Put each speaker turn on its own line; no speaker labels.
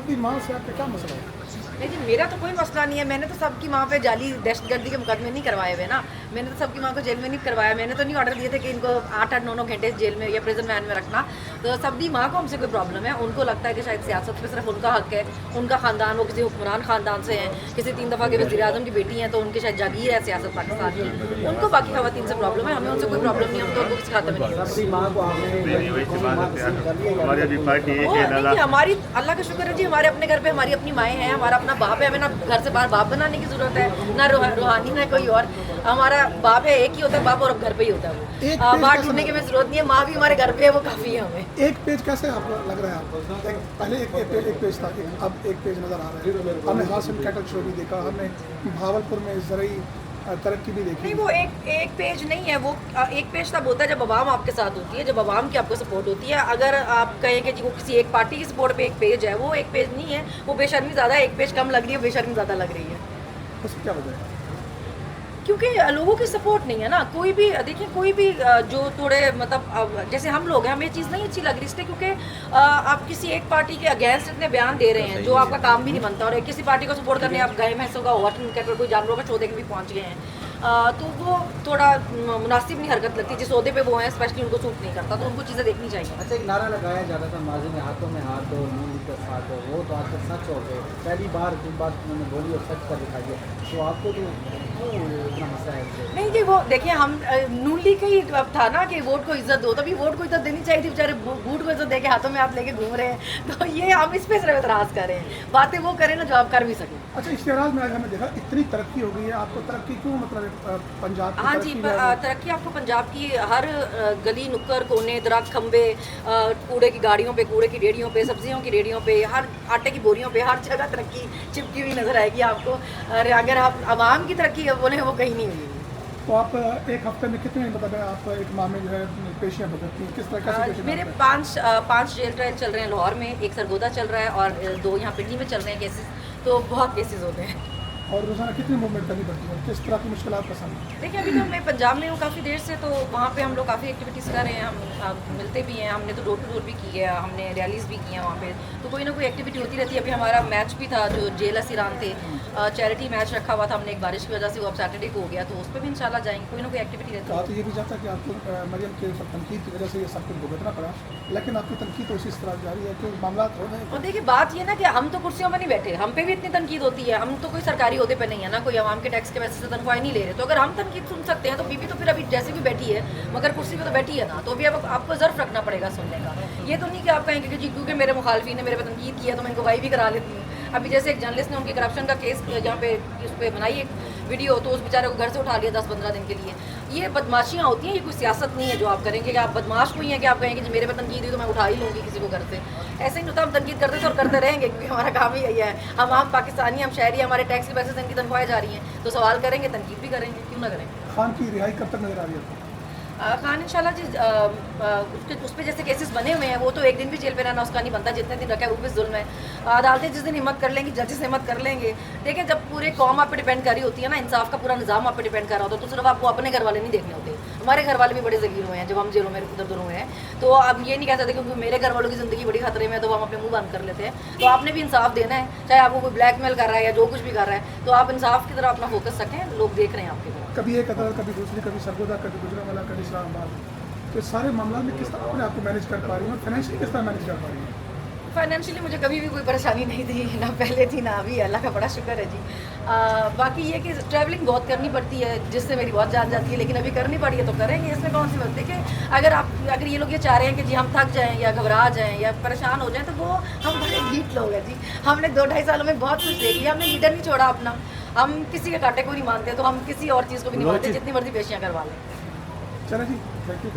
सबकी माँ से आपका क्या मसला है?
नहीं जी, मेरा तो कोई मसला नहीं है। मैंने तो सबकी माँ पे जाली दहशतगर्दी के मुकदमे नहीं करवाए हुए ना। मैंने तो सबकी माँ को जेल में नहीं करवाया। मैंने तो नहीं ऑर्डर दिए थे कि इनको 8-8 9-9 घंटे जेल में या प्रिजन वैन में रखना। तो सबकी माँ को हमसे कोई प्रॉब्लम है। उनको लगता है कि शायद सियासत में सिर्फ उनका हक है, उनका ख़ानदान, वो किसी हुक्मरान ख़ानदान से हैं, किसी 3 दफ़ा के वज़ीर आज़म की बेटी हैं, तो उनकी शायद जागीर है सियासत पाकिस्तान की। उनको बाकी ख़वातीन से प्रॉब्लम है, हमें उनसे कोई प्रॉब्लम नहीं है। हम तो उनको किसी खाते में नहीं।
सबकी माँ को हमारी अभी पार्टी एक है
नहीं, हमारी अल्लाह का शुक्र है जी, हमारे अपने घर पे हमारी अपनी माएँ हैं, हमारा अपना बाप है। हमें ना घर से बाहर बाप बनाने की जरूरत है, ना रूहानी ना कोई और। हमारा बाप है, एक ही होता है बाप, और अब घर पे ही होता है वो। बाहर ढूंढने की हमें जरूरत नहीं है। माँ भी हमारे घर पे है, वो काफ़ी है हमें।
एक पेज कैसे आपको लग रहा है आपको? पहले एक पेज था, अब एक पेज नज़र आ रहा है। हमने हासिल कैटल शो भी देखा, हमने भावलपुर में ज़रूरी तरक्की भी देखी।
नहीं, वो एक पेज नहीं है। वो एक पेज तब होता है जब आवाम आपके साथ होती है, जब आवाम की आपको सपोर्ट होती है। अगर आप कहें कि जी वो किसी एक पार्टी की सपोर्ट पे एक पेज है, वो एक पेज नहीं है। वो बेशर्मी ज़्यादा है, एक पेज कम लग रही है, बेशर्मी ज़्यादा लग रही है।
उसकी क्या वजह है?
क्योंकि लोगों की सपोर्ट नहीं है ना। कोई भी देखिए, कोई भी जो थोड़े मतलब जैसे हम लोग हैं, हमें ये चीज़ नहीं अच्छी लग रही इसलिए क्योंकि आप किसी एक पार्टी के अगेंस्ट इतने बयान दे रहे हैं जो आपका काम भी नहीं बनता, और किसी पार्टी को सपोर्ट करने आप गए भैंसों का ओवर कोई जानवरों का शो देख भी पहुँच गए हैं। तो वो थोड़ा मुनासिब नहीं हरकत लगती। जिस ओहदे पे वो हैं स्पेशली उनको सूट नहीं करता, तो उनको चीज़ें देखनी चाहिए।
अच्छा, एक नारा लगाया जाता था माजी में, हाथों में हाथ दो, नून के साथ दो, वो तो आजकल सच हो गए। पहली बार कोई बात उन्होंने बोली और सच कर दिखा दिया, तो आपको तो इतना मसला है इससे?
नहीं जी, वो देखिए, हम नून लीग का ही अब था ना कि वोट को इज्जत दो, तभी वोट को इज्जत देनी चाहिए थी। बेचारे बूट को इज्जत दे के हाथों में हाथ लेके घूम रहे हैं, तो ये हम इस पे सिर्फ एतराज़ कर रहे हैं। बातें वो करें ना जो आप कर भी सकें।
अच्छा, इश्तेहार में आज हमने देखा इतनी तरक्की हो गई है, आपको तरक्की क्यों मतलब पंजाब की
हाँ जी,
तरक्की में-
तरक्की आपको पंजाब की हर गली नुक्कड़ कोने, दरख्त, खंबे, कूड़े की गाड़ियों पे, कूड़े की रेहड़ियों पे, सब्जियों की रेहड़ियों पे, हर आटे की बोरियों पे, हर जगह तरक्की चिपकी हुई नजर आएगी आपको। और अगर आप आवाम की तरक्की बोले, वो कहीं नहीं हुई।
तो आप एक हफ्ते में कितने मतलब आप एक माह में जो है पेशियाँ बदलती हैं, किस तरह कैसे पेशियाँ
मेरे
बदलते हैं?
पाँच जेल ट्रायल चल रहे हैं लाहौर में, एक सरगोदा चल रहा है और 2 यहाँ पिंडी में चल रहे हैं केसेस। तो बहुत केसेस होते हैं।
और रोज़ाना कितनी मूवमेंट करनी पड़ती है, किस तरह की मुश्किलात का सामना?
देखिए, अभी तो मैं पंजाब में हूँ काफ़ी देर से, तो वहाँ पे हम लोग काफ़ी एक्टिविटीज़ कर रहे हैं। हम मिलते भी हैं, हमने तो डोर टू डोर भी की है, हमने रैलीज़ भी की हैं वहाँ पे। तो कोई ना कोई एक्टिविटी होती रहती है। अभी हमारा मैच भी था जो जेल असीरान थे, चैरिटी मैच रखा हुआ था हमने, एक बारिश की वजह से वो अब सैटरडे को हो गया, तो उस पर भी इंशाल्लाह जाएंगे। कोई ना कोई एक्टिविटी रहती
कहा
है।
तो ये भी जाता है कि आपको मरियम के ऊपर तनकीद की वजह से ये सब कुछ भुगतना पड़ा, लेकिन आपकी तनकीद तो इसी तरह जारी है कि मामला हो रहे हैं।
और देखिए, बात ये ना कि हम तो कुर्सियों पर नहीं बैठे, हम पे भी इतनी तनकीद होती है। हम तो कोई सरकारी ओहदे पे नहीं है ना, कोई आवाम के टैक्स के पैसे से तनख्वाह नहीं ले रहे। तो अगर हम तनकीद सुन सकते हैं तो बीबी तो फिर अभी जैसे भी बैठी है, मगर कुर्सी पे तो बैठी है ना, तो अभी अब आपको ज़र्फ रखना पड़ेगा सुनने का। ये तो नहीं कि आप कहेंगे कि जी क्योंकि मेरे मुखालफी ने मेरे पे तनकीद किया तो मैं इनको गवाही भी करा लेती हूँ। अभी जैसे एक जर्नलिस्ट ने उनकी करप्शन का केस जहाँ पे उस पर बनाई एक वीडियो, तो उस बेचारे को घर से उठा लिया 10-15 दिन के लिए। ये बदमाशियाँ होती हैं, ये कोई सियासत नहीं है जो आप करेंगे कि आप बदमाश कोई हैं कि आप कहेंगे कि मेरे पे तनकीद हुई तो मैं उठा ही लूँगी किसी को घर से। ऐसे ही नहीं होता, हम तनकीद करते थे और करते रहेंगे क्योंकि हमारा काम ही यही है। हम आम पाकिस्तानी, हम शहरी, हमारे टैक्स के पैसे से इनकी तनख्वाहें जा रही हैं, तो सवाल करेंगे, तनकीद भी करेंगे, क्यों ना करेंगे।
खान की रिहाई कब तक नजर आ रही है?
खान इंशाल्लाह जी उस पर जैसे केसेस बने हुए हैं, वो तो एक दिन भी जेल पे रहना उसका नहीं बनता, जितने दिन रखा है वो भी जुल्म है। अदालतें जिस दिन हिम्मत कर लेंगी, जजेस हिम्मत कर लेंगे। देखिए, जब पूरे कौम आप पे डिपेंड कर रही होती है ना, इंसाफ का पूरा निज़ाम आप पे डिपेंड कर रहा होता है, तो सिर्फ आपको अपने घर वाले नहीं देखने होते। हमारे घर वाले भी बड़े ज़लील हुए हैं जब हम जेलों में इधर उधर हुए हैं। तो अब ये नहीं कह सकते क्योंकि मेरे घर वालों की ज़िंदगी बड़ी खतरे में है तो हम अपने मुँह बंद कर लेते हैं। तो आपने भी इंसाफ देना है, चाहे आपको कोई ब्लैकमेल कर रहा है या जो कुछ भी कर रहा है, तो आप इंसाफ की तरफ अपना फोकस रखें। लोग देख रहे हैं आपकी तरफ।
कभी एक अदालत, कभी दूसरी, कभी सरगोदा, कभी गुजरांवाला, कभी इस्लामाबाद, तो सारे मामला में किस तरह अपने आपको मैनेज कर पा रही हैं और फाइनेंशियली किस तरह मैनेज कर पा रही हैं?
फाइनेंशियली मुझे कभी भी कोई परेशानी नहीं थी, ना पहले थी ना अभी, अल्लाह का बड़ा शुक्र है जी। बाकी ये कि ट्रैवलिंग बहुत करनी पड़ती है जिससे मेरी बहुत जान जाती है, लेकिन अभी करनी पड़ी है तो करेंगे, इसमें कौन सी बात। देखिए, अगर ये लोग ये चाह रहे हैं कि जी हम थक जाएँ या घबरा जाएँ या परेशान हो जाएँ, तो वो हम बड़े ढीठ लोग हैं जी। हमने 2-2.5 सालों में बहुत कुछ देख लिया, हमने लीडर नहीं छोड़ा अपना। हम किसी के कांटे को नहीं मानते, तो हम किसी और चीज़ को भी नहीं मानते, जितनी मर्जी पेशियाँ करवा लें।
चलो जी, थैंक यू।